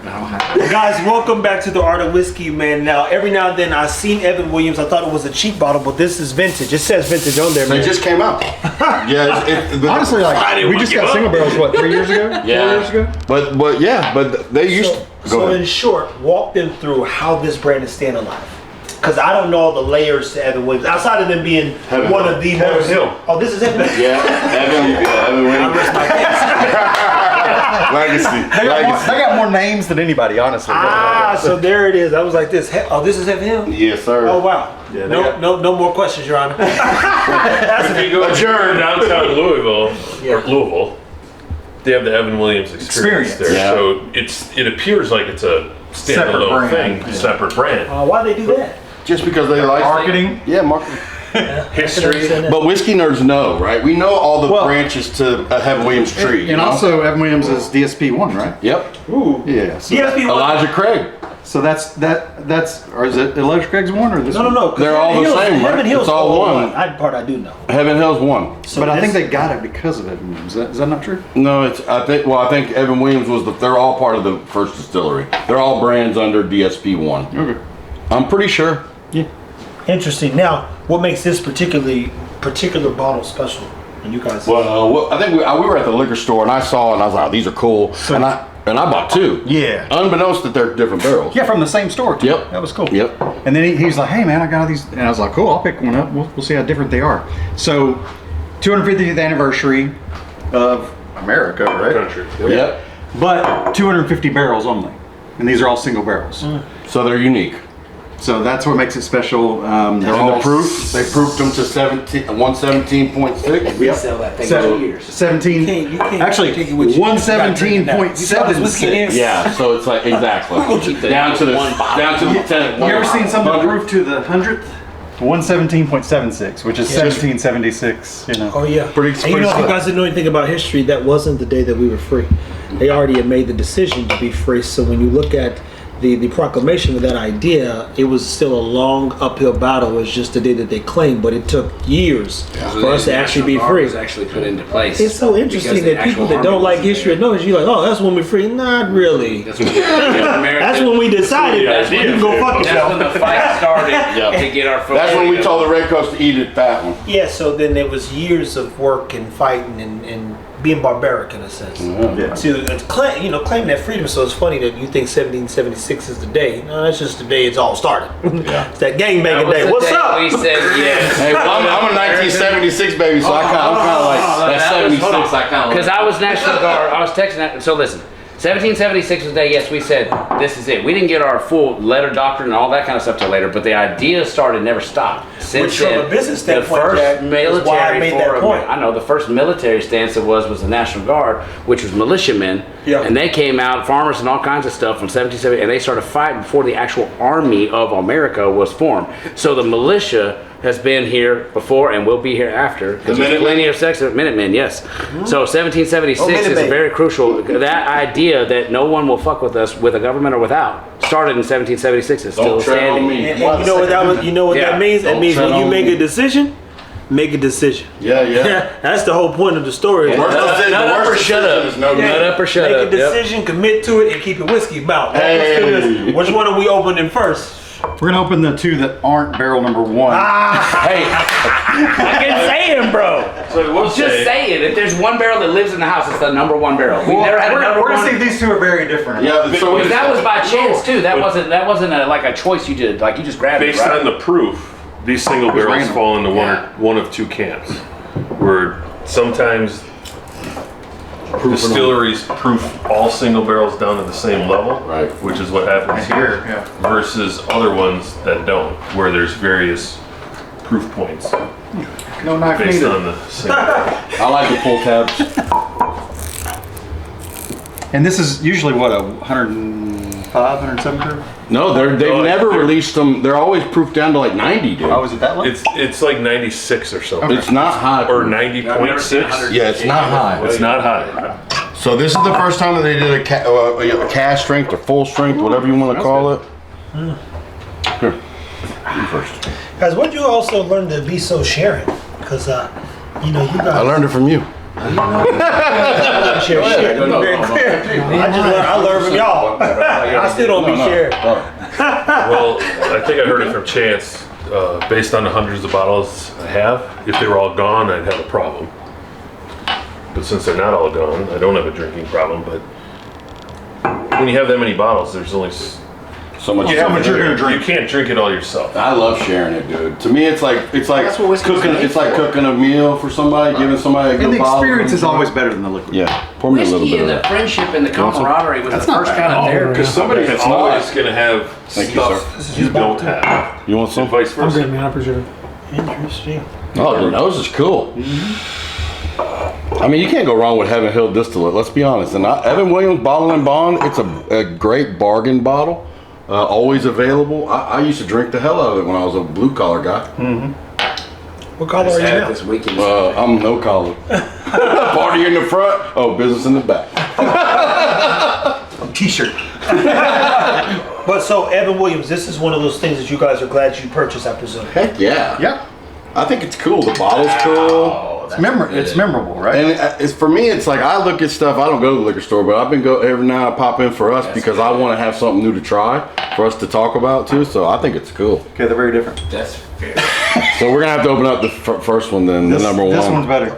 Guys, welcome back to the Art of Whiskey, man. Now, every now and then I've seen Evan Williams. I thought it was a cheap bottle, but this is vintage. It says vintage on there, man. It just came out. Honestly, like we just got single barrels, what, 3 years ago? Yeah. 4 years ago? But they used to. So in short, walk them through how this brand is staying alive. Because I don't know all the layers to Evan Williams, outside of them being one of the most. Oh, this is Evan. Yeah, Evan Williams. Legacy. They got more names than anybody, honestly. So there it is. I was like this. Oh, this is Evan. Yes, sir. Oh wow. Yeah, no more questions, Your Honor. If you go downtown Louisville, or Louisville, they have the Evan Williams experience there. Yeah. So it appears like it's a standalone thing, separate brand. Why they do that? Just because they like marketing. Yeah, marketing. History. But whiskey nerds know, right? We know all the branches to a Evan Williams tree. And also, Evan Williams is DSP1, right? Yep. Ooh. Yeah. So DSP1. Elijah Craig. So or is it Elijah Craig's one or this one? No. They're all the same, right? It's all one. I do know. Heaven Hill's one. So but I think they got it because of Evan Williams. Is that not true? No, I think Evan Williams was they're all part of the first distillery. They're all brands under DSP1. Okay. I'm pretty sure. Yeah. Interesting. Now, what makes this particular bottle special? And you guys. Well, I think we were at the liquor store and I saw it and I was like, oh, these are cool. And I bought two. Yeah. Unbeknownst that they're different barrels. Yeah, from the same store too. Yep. That was cool. Yep. And then he's like, hey man, I got all these. And I was like, cool, I'll pick one up. We'll see how different they are. So, 250th anniversary of America, right? Country. Yep. But 250 barrels only. And these are all single barrels. So they're unique. So that's what makes it special. They're all the proof. They proofed them to 117.6. We sell that thing for years. 17. You can't Actually, take it with you. 117.76. Yeah. So it's like exactly down to the 10th. You ever seen something proof to the 100th? 117.76, which is 1776. You know. Oh yeah. Pretty And you know, if you guys didn't know anything about history, that wasn't the day that we were free. They already had made the decision to be free. So when you look at the proclamation of that idea, it was still a long uphill battle. It was just the day that they claimed, but it took years for us to actually be free. Was actually put into place. It's so interesting that people that don't like history and know history, you're like, oh, that's when we're free. Not really. That's when we decided that you can go fuck That's yourself. when the fight started to get our. That's when we told the Red Coast to eat it, fat one. Yeah, so then there was years of work and fighting and being barbaric in a sense. Yeah. To claim that freedom. So it's funny that you think 1776 is the day. No, that's just the day it's all started. It's that gangbanging day. What's up? We said yes. Hey, well, I'm a 1976 baby, so I'm kind of like that 76. I kind of Because I was National Guard. I was texting that. So listen. 1776 was the day, yes, we said, this is it. We didn't get our full letter doctrine and all that kind of stuff till later, but the idea started, never stopped. Since Which from a business standpoint, the first military that point. I know, the first military stance it was the National Guard, which was militiamen, and they came out, farmers and all kinds of stuff from 1770, and they started fighting before the actual army of America was formed. So the militia has been here before and will be here after. Because there's plenty of Minutemen, yes. So 1776 is very crucial. That idea that no one will fuck with us with a government or without started in 1776 is still standing. And you know what that means? That means when you make a decision, make a decision. Yeah. That's the whole point of the story. Nut up or shut up. Nut up or shut up. Make a decision, commit to it, and keep your whiskey mouth. Hey. Which one are we opening first? We're gonna open the two that aren't barrel number one. Hey, I can say it, bro. So we'll Just say it. If there's one barrel that lives in the house, it's the number one barrel. We never had a number we're one. gonna see these two are very different. Yeah, so That was by chance too. That wasn't like a choice you did. Like you just grabbed Based it. Right? on the proof, these single barrels random. fall into one of two camps. Where sometimes distilleries proof all single barrels down to the same level, Right. which is what happens here, versus other ones that don't, where there's various proof points No knife based needed. on the same barrel. I like the full tabs. And this is usually what, a 105, 107 proof? No, they've never released them. They're always proofed down to like 90, dude. Oh, is it that low? It's like 96 or something, It's not high. or 90.6. Yeah, it's not high. It's not high. So this is the first time that they did a cast strength or full strength, whatever you want to call it. Here, you first. Guys, what you also learn to be so sharing? Because you guys. I learned it from you. Share shit. I learned from y'all. I still don't be sharing. Well, I think I heard it from Chance. Based on the hundreds of bottles I have, if they were all gone, I'd have a problem. But since they're not all gone, I don't have a drinking problem. But when you have that many bottles, there's only So much. Yeah, how much you're gonna drink? You can't drink it all yourself. I love sharing it, dude. To me, it's like That's what whiskey's cooking. made It's like for. cooking a meal for somebody, giving somebody a good And the bottle. experience is always better than the liquid. Yeah, pour me a little Whiskey bit of and the that. friendship and the camaraderie was the not first bad. kind of therapy. Because somebody's It's always not. going to have Thank you, stuff sir. you don't have. You want some? And vice I'm versa. good, man. I appreciate it. Interesting. Oh, dude, those is cool. I mean, you can't go wrong with Heaven Hill distillate. Let's be honest. And Evan Williams Bottle and Bond, it's a great bargain bottle. Always available. I used to drink the hell out of it when I was a blue collar guy. What color are you Had it now? this weekend. I'm no collar. Party in the front. Oh, business in the back. T-shirt. But so Evan Williams, this is one of those things that you guys are glad you purchased, I presume. Heck yeah. Yeah. I think it's cool. The bottle's cool. It's memorable, right? And it's for me, it's like I look at stuff. I don't go to the liquor store, but I've been every now I pop in for us because I want to have something new to try for us to talk about too. So I think it's cool. Okay, they're very different. That's fair. So we're gonna have to open up the first one then, the number one. This one's better.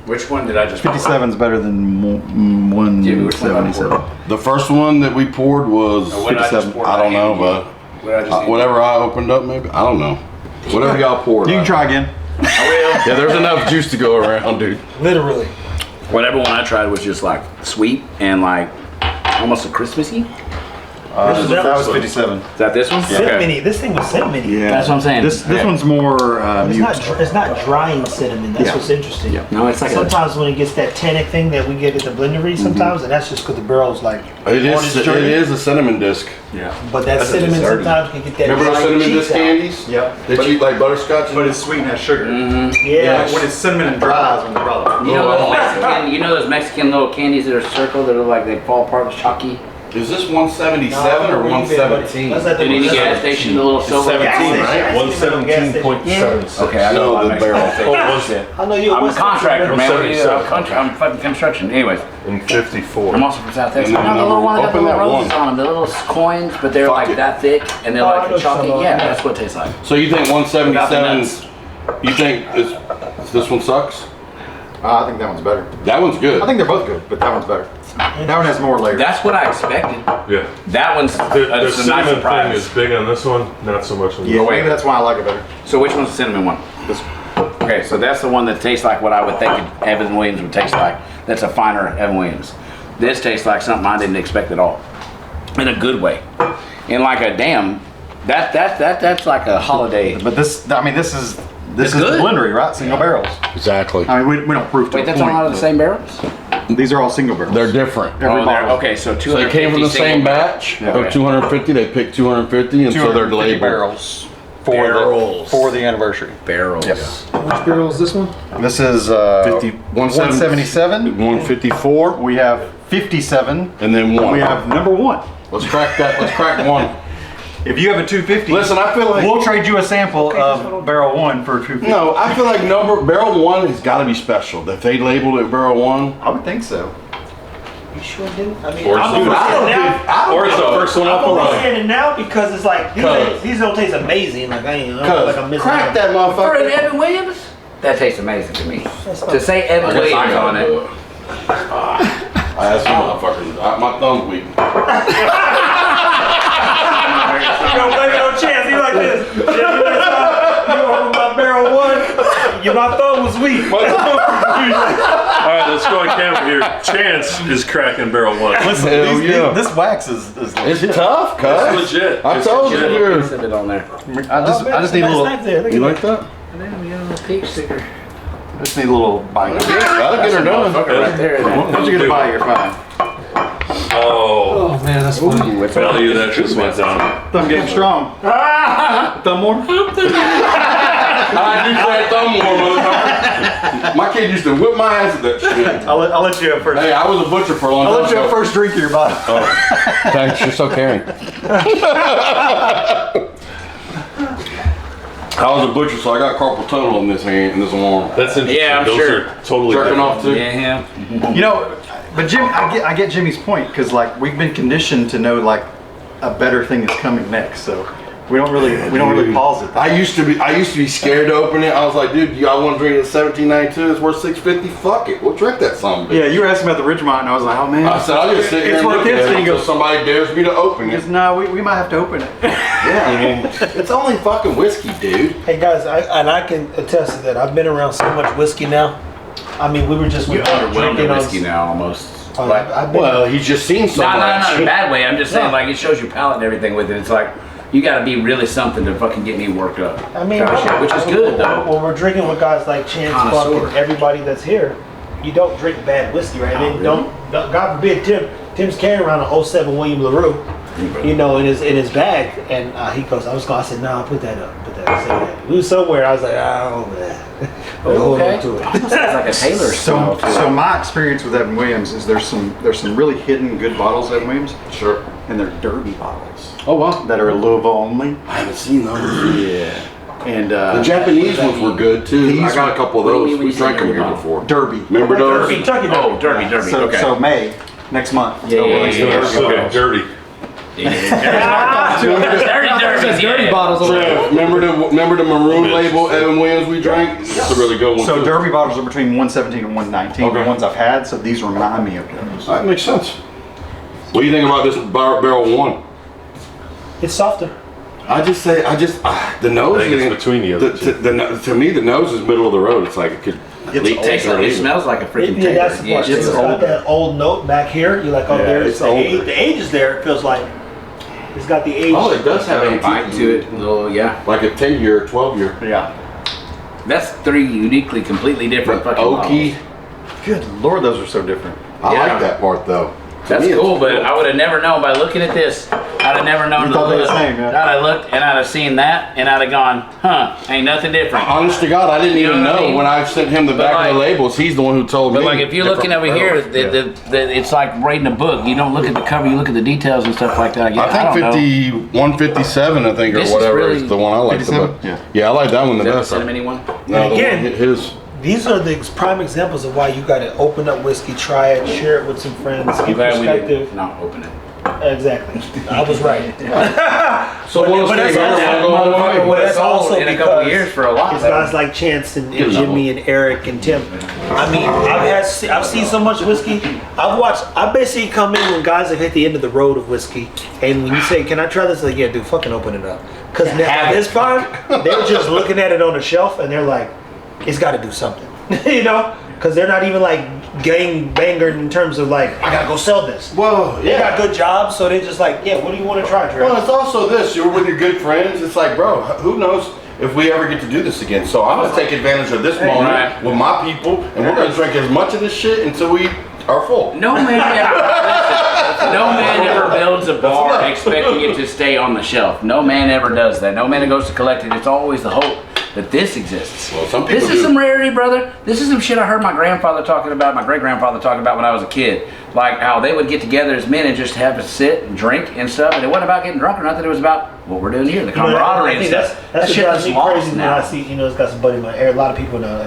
Which one did I just? 57's better than Yeah, which one did I 177. pour? The first one that we poured was What did I just 57. pour? I don't know, but What did I just eat? whatever I opened up, maybe I don't know. Whatever y'all poured. You can try again. Yeah, there's enough juice to go around, dude. Literally. Whatever one I tried was just like sweet and like almost a Christmassy. That was 57. Is that this one? Cinnamony. This thing was cinnamony. Yeah. That's what I'm saying. This Yeah. one's more It's not drying cinnamon. That's Yeah. what's interesting. No, it's like Sometimes when it gets that tannic thing that we get at the blendery sometimes, and that's just because the barrel's like It on its is. It journey. is a cinnamon disc. But that That's a cinnamon dessert. sometimes can get that Remember those dry cinnamon cheeks disc out. candies? Yep. That you like butterscotch? But it's sweet and has sugar. Yeah. When it's cinnamon and dries when they're brother. You know those Mexican little candies that are circled that are like they fall apart with chalky? Is this 177 or 117? That's at the Did any gas station, the little silver? 17, gas right? station. 117.76. Okay, I know No, about the Mexican barrel. gas Oh, station. was I know you. I'm a contractor, man. What do you do? 77. I'm fucking construction. Anyways, in 54. I'm also from South Texas. And then I know the little one that got the open little that roses one. on them, the little coins, but they're Fuck like it. that thick and they're Oh, I like know chalky. some of Yeah, them. that's what it tastes like. So you think Without the 177? nuts. You think this one sucks? I think that one's better. That one's good. I think they're both good, but that one's better. That one has more layers. That's what I expected. Yeah. That one's The that's a nice cinnamon thing surprise. is big on this one, not so much on this yeah, one. maybe that's why I like it better. So which one's the cinnamon one? This. Okay, so that's the one that tastes like what I would think Evan Williams would taste like. That's a finer Evan Williams. This tastes like something I didn't expect at all, in a good way. And like a damn, that's like a holiday. But this is It's the good. blendery, right? Single barrels. Exactly. I mean, we don't prove to Wait, a that's point. all out of the same barrels? These are all single barrels. They're different. Every Oh, they're- bottle. okay, so So they came from the 250 same single- batch Yeah. of 250. They picked 250, and so they're 250 labeled. barrels Barrels. for the anniversary. barrels. Yes. Which barrel is this one? This is 177. 154, We have 57, and then one. we have number 1. Let's crack that. Let's crack one. If you have a 250, Listen, I feel like we'll trade you a sample of barrel 1 for 250. no. I feel like barrel one has got to be special. If they labeled it barrel one, I would think so. You sure didn't? I mean, Or I'm it's only saying it now. Or it's the first one off I'm the only line. saying it now because it's like Cuz. these don't taste amazing. Like I don't feel like I'm missing crack out. that For an motherfucker. Evan Williams? That tastes amazing to me. That's To not- say Evan I guess I Williams gotta on it. do it. I asked some motherfuckers. My thumb's weak. You don't blame it on Chance. He like this. You open my barrel 1. My thumb was weak. All right, let's go on camera here. Chance is cracking barrel one. Listen, Hell yeah. this wax is It's legit. tough, It's cuz. legit. I It's told you. legit. Dude. Piece of it on there. I just need a little. You like that? Damn, we got a little peach sticker. I just need a little bite. That'll get her done. Fucker right there. Once you get a bite, you're fine. Oh, Man, that's funny. value that just went down. Thumb game strong. Thumb more. I do say thumb war, motherfucker. My kid used to whip my ass at that shit. I'll let you have first. Hey, I was a butcher for a long I'll time. let you have first drink of your bottle. Thanks, you're so caring. I was a butcher, so I got carpal tunnel in this hand, in this arm. That's interesting. Yeah, I'm Those sure. are totally Jerking different. off too. Yeah, You know, But Jim, I get Jimmy's point because like we've been conditioned to know like a better thing is coming next, so we don't really pause it. I used to be scared to open it. I was like, dude, y'all want to drink at 1792? It's worth $6.50. Fuck it, we'll drink that something. Yeah, you were asking about the Ridgemont, and I was like, oh man. I said, I'll just sit here and look at it until somebody dares me to open it. No, we might have to open it. Yeah, I mean, it's only fucking whiskey, dude. Hey guys, I can attest to that. I've been around so much whiskey now. I mean, we were just You're underwhelmed drinking with whiskey now, almost. Well, he's just seen so much. Not in a bad way. I'm just saying, like, it shows your palate and everything with it. It's like, you got to be really something to fucking get me worked up. I mean, shit, which is good though. When we're drinking with guys like Chance, Buck, and everybody that's here, you don't drink bad whiskey, right? Oh, And don't, God forbid, Tim's carrying around an 07 William LaRue, you know, in his bag, and he goes, I said, no, put that up. We was somewhere. I was like, oh man, hold on to it. Almost like a Taylor style. So my experience with Evan Williams is there's some really hidden good bottles of Evan Williams. Sure. And they're Derby bottles. Oh wow. That are Louisville only. I haven't seen those. Yeah. And the Japanese ones were good too. I got a couple of those. We drank them here before. Derby. Remember those? Kentucky Derby. Oh, Derby. So, Okay. so May next month. Yeah. Okay, dirty. Dirty bottles. Remember the maroon label Evan Williams we drank? It's a really good one. So too. Derby bottles are between 117 and 119. Okay. The ones I've had, so these remind me of those. That makes sense. What do you think about this barrel one? It's softer. The nose. I think it's between the other two. To me, the nose is middle of the road. It's like it could. It smells like a freaking Taylor. That's the part. It's got that old note back here. You're like, oh, there's the age. The age is there. It feels like it's got the age. Oh, it does have a bite to it. Like a 10-year, 12-year. Yeah. That's three uniquely, completely different fucking oaky. bottles. Good Lord, those are so different. I like that part though. That's cool, but I would have never known by looking at this. I'd have never known. You thought they were the same, yeah. I'd have looked and I'd have seen that, and I'd have gone, huh? Ain't nothing different. Honest to God, I didn't even know what I know mean? when I sent him the back of the labels. He's the one who told me. But like if you're looking over here, it's like reading a book. You don't look at the cover, you look at the details and stuff like that. I think 157, I think, or This is whatever really- is the one I like the 57? best. Yeah. Yeah, I like that one the Is that the best. cinnamon one? No, the Again, one, his. These are the prime examples of why you got to open up whiskey, try it, share it with some friends, I'm get glad we perspective. did not open it. Exactly. I was right. So one but thing, that's also in a couple because years for a lot. it's guys like Chance and Jimmy and Eric and Tim. I mean, I've seen so much whiskey. I basically come in when guys have hit the end of the road of whiskey, and when you say, "Can I try this?" Like, yeah, dude, fucking open it up. Because at this point, they're just looking at it on the shelf and they're like, "It's got to do something," you know? Because they're not even like gang banger in terms of like, I gotta go sell this. Well, They got good jobs, so they're just like, yeah, what do you want to try, Trey? Well, it's also this. You're with your good friends. It's like, bro, who knows if we ever get to do this again. So I'm going to take advantage of this moment Right. with my people, and we're going to drink as much of this shit until we are full. No man ever builds a bar expecting it to stay on the shelf. No man ever does that. No man that goes to collect it. It's always the hope that this exists. Well, some people This is do. some rarity, brother. This is some shit I heard my grandfather talking about, my great-grandfather talking about when I was a kid. Like how they would get together as men and just have to sit and drink and stuff. And it wasn't about getting drunk or nothing. It was about what we're doing here, the camaraderie and stuff. That That's shit what is drives me lost crazy when now. I see, it's got somebody in my area. A lot of people know.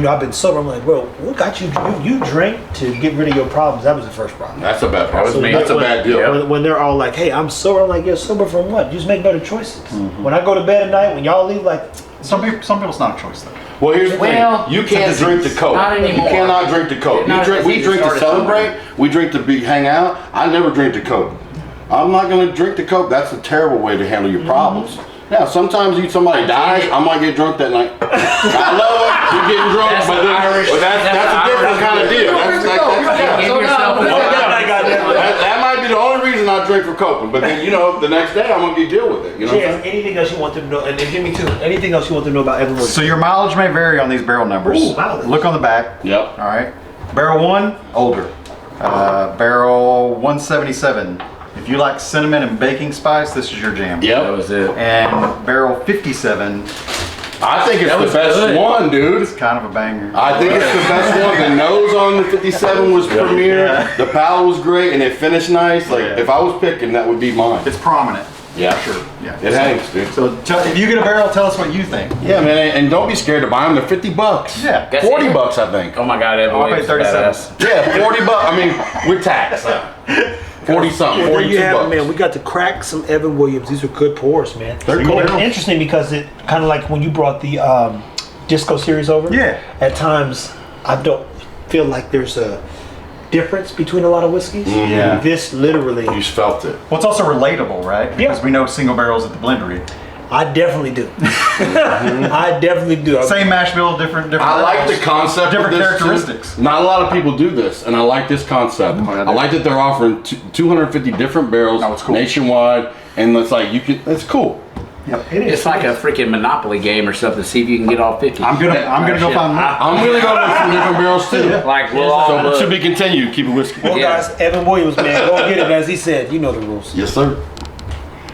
I've been sober. I'm like, bro, what got you? You drink to get rid of your problems. That was the first problem. That's a bad problem. That was me. That's a bad deal. When they're all like, hey, I'm sober. I'm like, you're sober from what? You just make better choices. Mm-hmm. When I go to bed at night, when y'all leave, like, Some people it's not a choice though. Well, here's the Well, thing. You can't drink the Coke. Not anymore. You cannot drink the Coke. Not as We easy to drink to start celebrate. somewhere. We drink to hang out. I never drink the Coke. I'm not going to drink the Coke. That's a terrible way to handle your problems. Now, sometimes somebody dies, I might get drunk that night. I love it. You're getting drunk, That's but the Irish- that's a different kind of deal. That might be the only reason I drink for coping. But then, the next day I'm going to deal with it. You know what I'm Chance, saying? anything else you want them to know? And Jimmy, too. Anything else you want them to know about everyone? So your mileage may vary on these barrel numbers. Ooh, mileage. Look on the back. Yep. All right. Barrel 1, older. Barrel 177. If you like cinnamon and baking spice, this is your jam. That Yep. was it. And barrel 57, I think it's That the was best good. one, dude. it's kind of a banger. I think it's the best one. The nose on the 57 was premier. Yeah. The palate was great, and it finished nice. Like Yeah. if I was picking, that would be mine. It's prominent. Yeah, Sure. Yeah. it hangs, dude. So if you get a barrel, tell us what you think. Yeah, man, and don't be scared to buy them. They're $50. Yeah. That's 40 it. bucks, I think. Oh my God, Evan Oh, I Williams paid is 37. badass. Yeah, 40 bucks. I mean, with tax. 40 something, Well, there 42 you have bucks. it, man. We got to crack some Evan Williams. These are good pours, man. They're cool. And it's interesting because it kind of like when you brought the Disco series over. Yeah. At times, I don't feel like there's a difference between a lot of whiskeys. Yeah. This literally, You just felt it. Well, it's also relatable, right? Because we know single barrels at the blendery. I definitely do. I definitely do. Same mash bill, different. I like the barrels. concept Different of this characteristics. too. Not a lot of people do this, and I like this concept. Oh, yeah, I like that they're offering 250 different barrels Oh, it's cool. nationwide, and it's like you can. It's cool. Yep. It's like a freaking Monopoly game or something. See if you can get all 50. I'm gonna go find more. I'm gonna go with some different barrels too. Like we'll all So look. to be continued. Keep it whiskey. Well, Yeah. guys, Evan Williams, man, go get it. As he said, you know the rules. Yes, sir.